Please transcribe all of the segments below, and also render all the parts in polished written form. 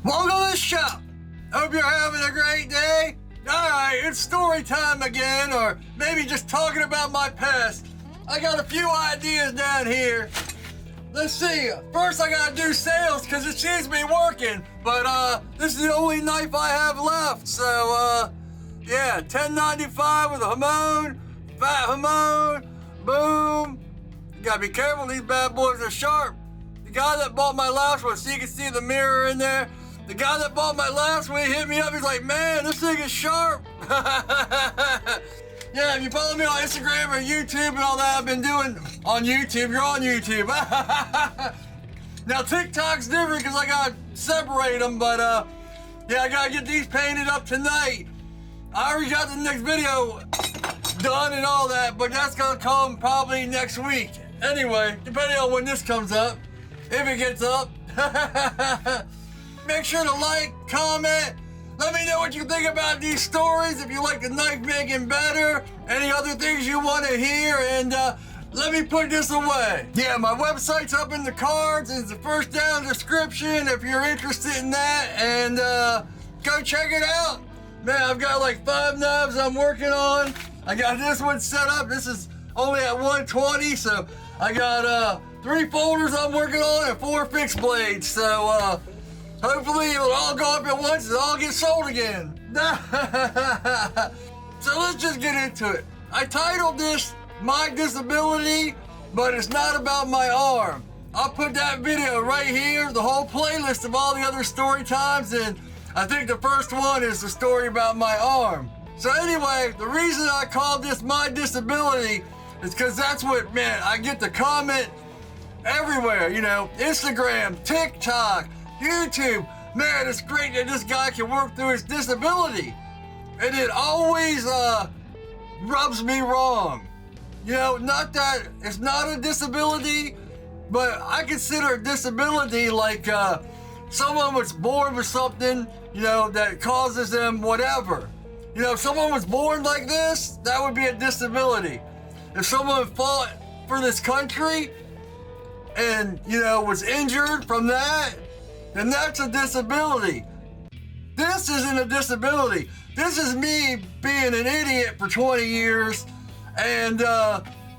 Welcome to the show. Hope you're having a great day. Alright, it's story time again, or maybe just talking about my past. I got a few ideas down here. Let's see. First I gotta do sales because it seems to be working. But this is the only knife I have left. So yeah, $10.95 with a Hamon, fat Hamon, boom. You gotta be careful, these bad boys are sharp. The guy that bought my last one, so you can see the mirror in there. The guy that bought my last one, he hit me up, he's like, man, this thing is sharp. Yeah, if you follow me on Instagram or YouTube and all that I've been doing on YouTube, you're on YouTube. Now TikTok's different because I gotta separate them, but yeah, I gotta get these painted up tonight. I already got the next video done and all that, but that's gonna come probably next week. Anyway, depending on when this comes up, if it gets up. Make sure to like, comment, let me know what you think about these stories, if you like the knife making better, any other things you want to hear, and let me put this away. Yeah, my website's up in the cards, it's the first down description if you're interested in that, and go check it out. Man, I've got like 5 knives I'm working on. I got this one set up, this is only at 120, so I got 3 folders I'm working on and 4 fixed blades, so hopefully it'll all go up at once and all get sold again. So let's just get into it. I titled this My Disability, but it's not about my arm. I'll put that video right here, the whole playlist of all the other story times, and I think the first one is the story about my arm. So anyway, the reason I called this My Disability is because that's what, man, I get the comment everywhere, you know, Instagram, TikTok, YouTube. Man, it's great that this guy can work through his disability. And it always rubs me wrong. You know, not that it's not a disability, but I consider a disability like someone was born with something, you know, that causes them whatever. You know, if someone was born like this, that would be a disability. If someone fought for this country and, you know, was injured from that, then that's a disability. This isn't a disability. This is me being an idiot for 20 years and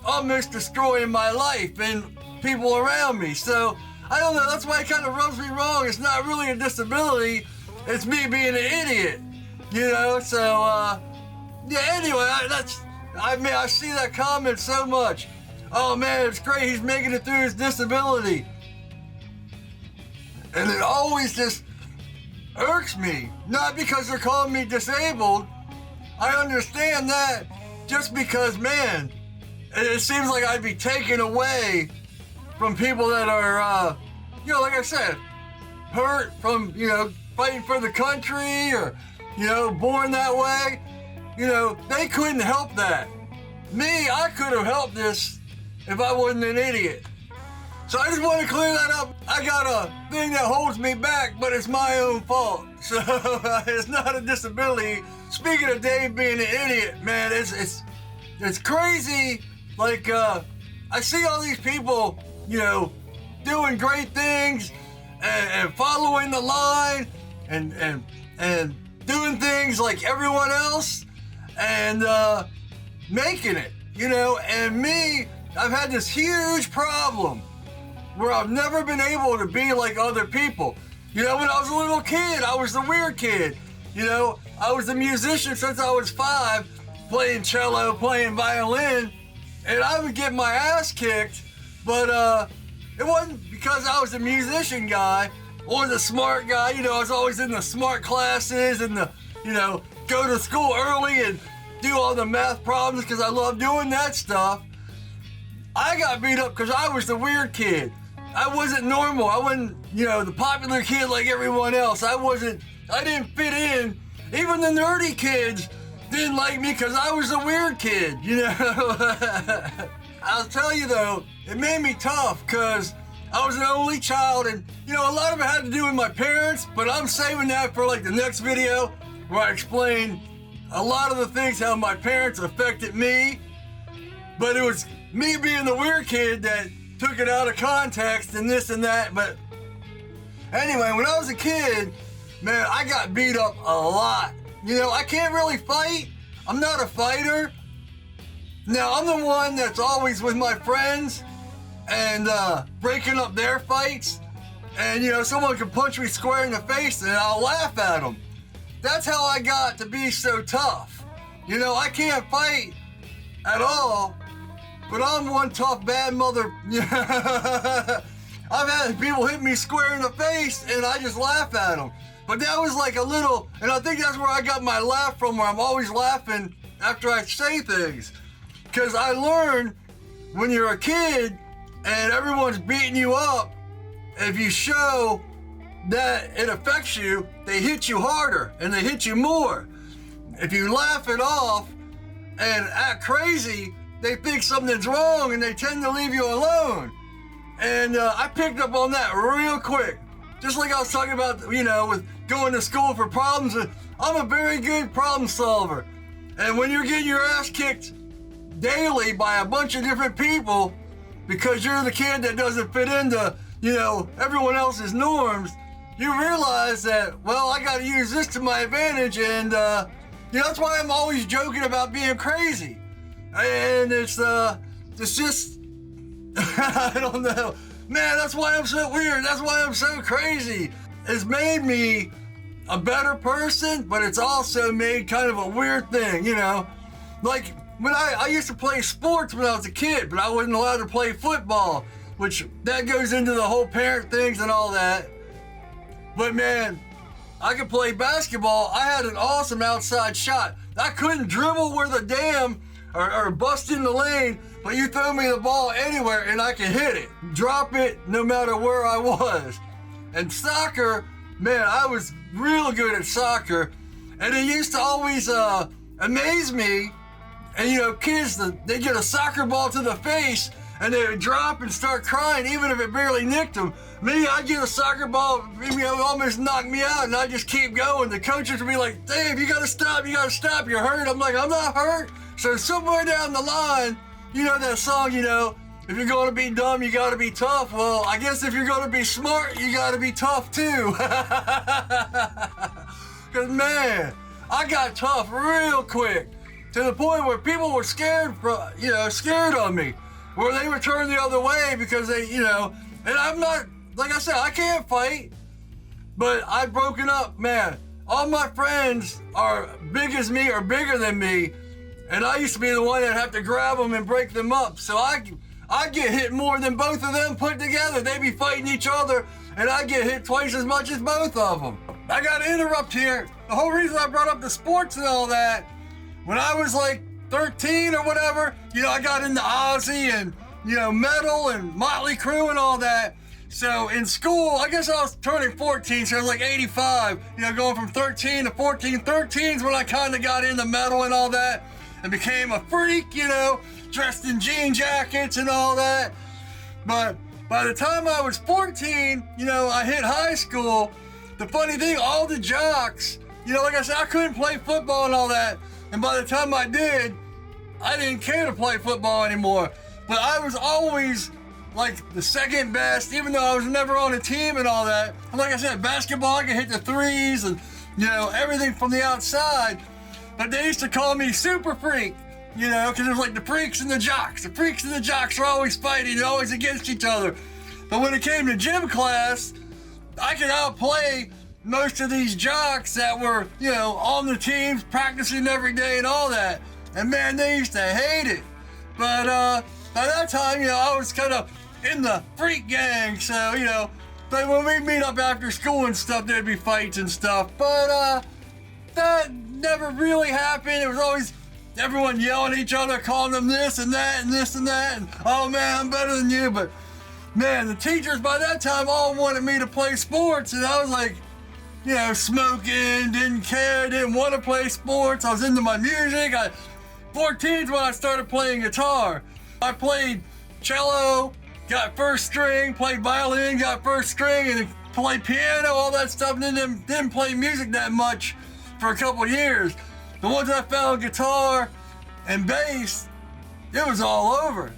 almost destroying my life and people around me. So, I don't know, that's why it kind of rubs me wrong. It's not really a disability, it's me being an idiot. You know, so, yeah, anyway, I see that comment so much. Oh man, it's great, he's making it through his disability. And it always just irks me. Not because they're calling me disabled. I understand that. Just because, man, it seems like I'd be taken away from people that are, you know, like I said, hurt from, you know, fighting for the country or, you know, born that way. You know, they couldn't help that. Me, I could have helped this if I wasn't an idiot. So I just want to clear that up. I got a thing that holds me back, but it's my own fault. So it's not a disability. Speaking of Dave being an idiot, man, it's crazy. Like I see all these people, you know, doing great things and following the line and doing things like everyone else and making it, you know. And me, I've had this huge problem where I've never been able to be like other people. You know, when I was a little kid, I was the weird kid. You know, I was a musician since I was 5, playing cello, playing violin, and I would get my ass kicked, but it wasn't because I was a musician guy or the smart guy. You know, I was always in the smart classes and the, you know, go to school early and do all the math problems because I love doing that stuff. I got beat up because I was the weird kid. I wasn't normal. I wasn't, you know, the popular kid like everyone else. I didn't fit in. Even the nerdy kids didn't like me because I was the weird kid, you know. I'll tell you though, it made me tough because I was an only child and, you know, a lot of it had to do with my parents, but I'm saving that for like the next video where I explain a lot of the things how my parents affected me. But it was me being the weird kid that took it out of context and this and that. But anyway, when I was a kid, man, I got beat up a lot. You know, I can't really fight. I'm not a fighter. Now, I'm the one that's always with my friends and breaking up their fights. And, you know, someone can punch me square in the face and I'll laugh at them. That's how I got to be so tough. You know, I can't fight at all, but I'm one tough bad mother. I've had people hit me square in the face and I just laugh at them. But that was like a little, and I think that's where I got my laugh from, where I'm always laughing after I say things. Because I learned when you're a kid and everyone's beating you up, if you show that it affects you, they hit you harder and they hit you more. If you laugh it off and act crazy, they think something's wrong and they tend to leave you alone. And I picked up on that real quick. Just like I was talking about, you know, with going to school for problems, I'm a very good problem solver. And when you're getting your ass kicked daily by a bunch of different people because you're the kid that doesn't fit into, you know, everyone else's norms, you realize that, well, I got to use this to my advantage. And, you know, that's why I'm always joking about being crazy. And it's just, I don't know. Man, that's why I'm so weird. That's why I'm so crazy. It's made me a better person, but it's also made kind of a weird thing, you know? Like, when I used to play sports when I was a kid, but I wasn't allowed to play football, which that goes into the whole parent things and all that. But man, I could play basketball. I had an awesome outside shot. I couldn't dribble worth a damn or bust in the lane, but you throw me the ball anywhere and I can hit it, drop it no matter where I was. And soccer, man, I was real good at soccer. And it used to always amaze me. And you know, kids, they get a soccer ball to the face and they would drop and start crying even if it barely nicked them. Me, I'd get a soccer ball, it would almost knock me out, and I'd just keep going. The coaches would be like, Dave, you gotta stop, you're hurt. I'm like, I'm not hurt. So somewhere down the line, you know that song, you know, if you're gonna be dumb, you gotta be tough. Well, I guess if you're gonna be smart, you gotta be tough too. Cause man, I got tough real quick to the point where people were scared of me, where they would turn the other way because they, you know, and I'm not, like I said, I can't fight, but I've broken up, man. All my friends are big as me or bigger than me, and I used to be the one that have to grab them and break them up. So I get hit more than both of them put together. They be fighting each other, and I get hit twice as much as both of them. I gotta interrupt here. The whole reason I brought up the sports and all that, when I was like 13 or whatever, you know, I got into Ozzy and, you know, metal and Motley Crue and all that. So in school, I guess I was turning 14, so I was like 85, you know, going from 13 to 14. 13 is when I kind of got into metal and all that and became a freak, you know, dressed in jean jackets and all that. But by the time I was 14, you know, I hit high school. The funny thing, all the jocks, you know, like I said, I couldn't play football and all that. And by the time I did, I didn't care to play football anymore. But I was always like the second best, even though I was never on a team and all that. And like I said, basketball, I could hit the threes and, you know, everything from the outside. But they used to call me Super Freak, you know, because it was like the freaks and the jocks. The freaks and the jocks were always fighting, they're always against each other. But when it came to gym class, I could outplay most of these jocks that were, you know, on the teams, practicing every day and all that. And man, they used to hate it. But by that time, you know, I was kind of in the freak gang, so, you know, but when we meet up after school and stuff, there'd be fights and stuff. But that never really happened. It was always everyone yelling at each other, calling them this and that and this and that, and oh man, I'm better than you. But man, the teachers by that time all wanted me to play sports, and I was like, you know, smoking, didn't care, didn't want to play sports. I was into my music. 14 is when I started playing guitar. I played cello, got first string, played violin, got first string, and played piano, all that stuff, and then didn't play music that much for a couple years. But once I found guitar and bass, it was all over.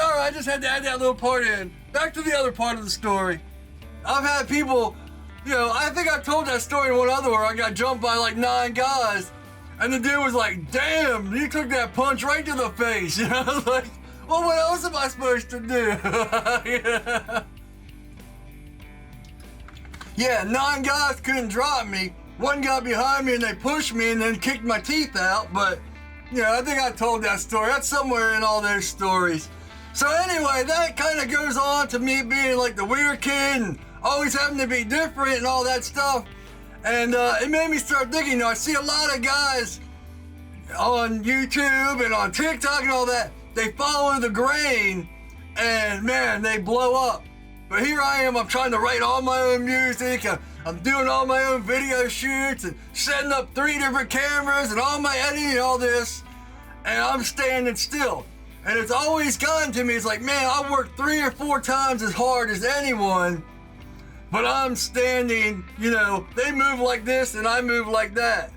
All right, I just had to add that little part in. Back to the other part of the story. I've had people You know, I think I told that story in one other where I got jumped by like 9 guys, and the dude was like, damn, you took that punch right to the face. You know, like, well, what else am I supposed to do? Yeah, 9 guys couldn't drop me. One got behind me and they pushed me and then kicked my teeth out, but, you know, I think I told that story. That's somewhere in all those stories. So anyway, that kind of goes on to me being like the weird kid and always having to be different and all that stuff. And it made me start thinking, you know, I see a lot of guys on YouTube and on TikTok and all that, they follow the grain and man, they blow up. But here I am, I'm trying to write all my own music, I'm doing all my own video shoots and setting up 3 different cameras and all my editing and all this, and I'm standing still. And it's always gotten to me, it's like, man, I work 3 or 4 times as hard as anyone, but I'm standing, you know, they move like this and I move like that.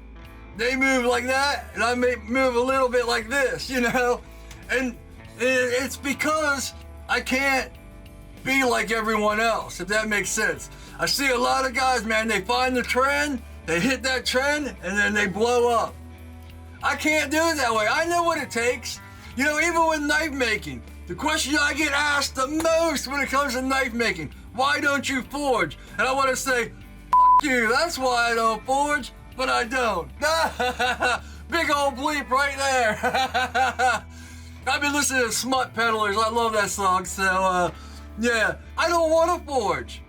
They move like that and I may move a little bit like this, you know? And it's because I can't be like everyone else, if that makes sense. I see a lot of guys, man, they find the trend, they hit that trend, and then they blow up. I can't do it that way. I know what it takes. You know, even with knife making, the question I get asked the most when it comes to knife making, why don't you forge? And I want to say, F you, that's why I don't forge, but I don't. Big old bleep right there. I've been listening to Smut Peddlers, I love that song, so yeah, I don't want to forge.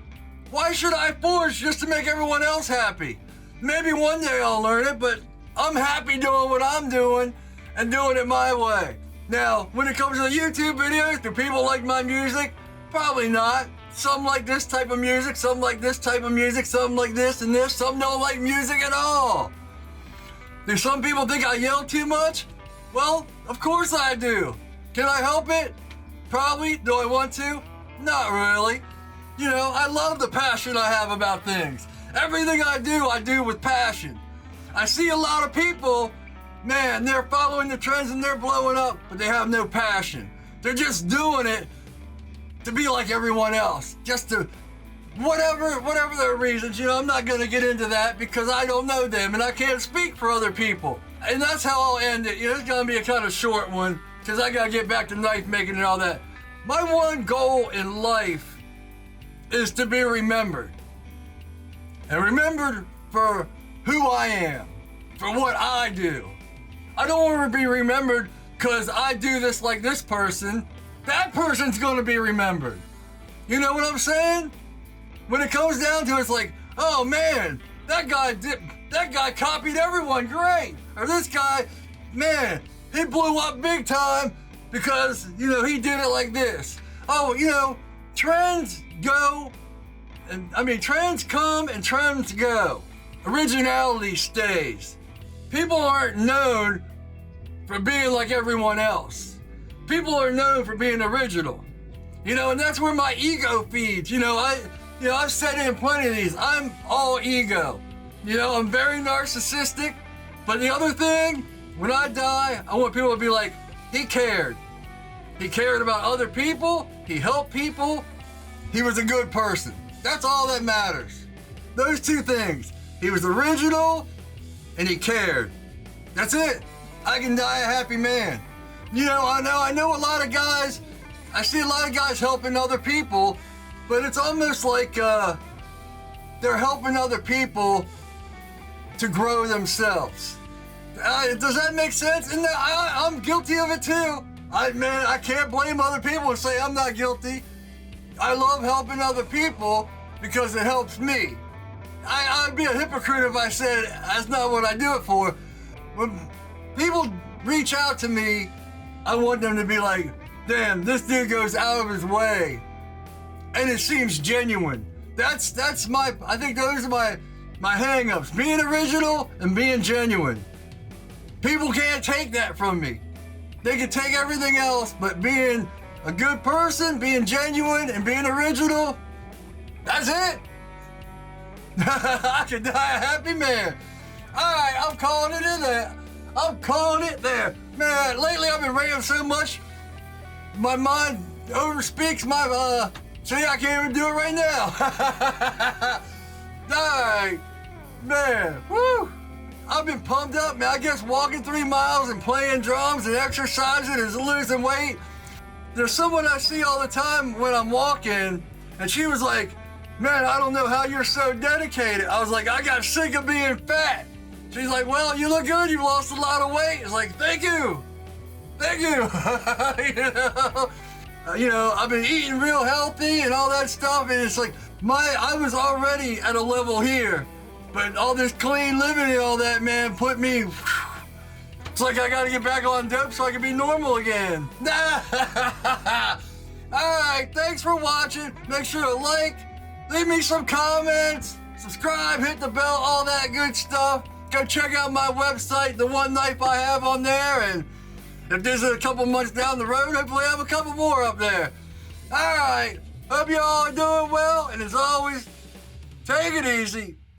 Why should I forge just to make everyone else happy? Maybe one day I'll learn it, but I'm happy doing what I'm doing and doing it my way. Now, when it comes to the YouTube videos, do people like my music? Probably not. Some like this type of music, some like this type of music, some like this and this, some don't like music at all. Do some people think I yell too much? Well, of course I do. Can I help it? Probably. Do I want to? Not really. You know, I love the passion I have about things. Everything I do with passion. I see a lot of people, man, they're following the trends and they're blowing up, but they have no passion. They're just doing it to be like everyone else. Just to, whatever their reasons, you know, I'm not gonna get into that because I don't know them and I can't speak for other people. And that's how I'll end it. You know, it's gonna be a kind of short one because I gotta get back to knife making and all that. My one goal in life is to be remembered. And remembered for who I am, for what I do. I don't want to be remembered because I do this like this person. That person's going to be remembered. You know what I'm saying? When it comes down to it, it's like, oh man, that guy copied everyone, great. Or this guy, man, he blew up big time because, you know, he did it like this. Oh, you know, trends go, and I mean, trends come and trends go. Originality stays. People aren't known for being like everyone else. People are known for being original. You know, and that's where my ego feeds. You know, I've said it in plenty of these. I'm all ego. You know, I'm very narcissistic. But the other thing, when I die, I want people to be like, he cared. He cared about other people. He helped people. He was a good person. That's all that matters. Those 2 things. He was original and he cared. That's it. I can die a happy man. You know, I know a lot of guys, I see a lot of guys helping other people, but it's almost like they're helping other people to grow themselves. Does that make sense? And I'm guilty of it too. I can't blame other people and say I'm not guilty. I love helping other people because it helps me. I'd be a hypocrite if I said that's not what I do it for. When people reach out to me, I want them to be like, damn, this dude goes out of his way. And it seems genuine. That's my, I think those are my hang-ups. Being original and being genuine. People can't take that from me. They can take everything else, but being a good person, being genuine, and being original, that's it. I can die a happy man. Alright, I'm calling it in there. I'm calling it there. Man, lately I've been ranting so much, my mind overspeaks my, see, I can't even do it right now. Alright, man, woo! I've been pumped up, man. I guess walking 3 miles and playing drums and exercising is losing weight. There's someone I see all the time when I'm walking, and she was like, man, I don't know how you're so dedicated. I was like, I got sick of being fat. She's like, well, you look good. You've lost a lot of weight. It's like, thank you. Thank you. You know, I've been eating real healthy and all that stuff, and it's like, I was already at a level here, but all this clean living and all that, man, put me, it's like I gotta get back on dope so I can be normal again. Alright, thanks for watching. Make sure to like, leave me some comments, subscribe, hit the bell, all that good stuff. Go check out my website, the one knife I have on there, and if there's a couple months down the road, hopefully I have a couple more up there. Alright, hope you all are doing well, and as always, take it easy.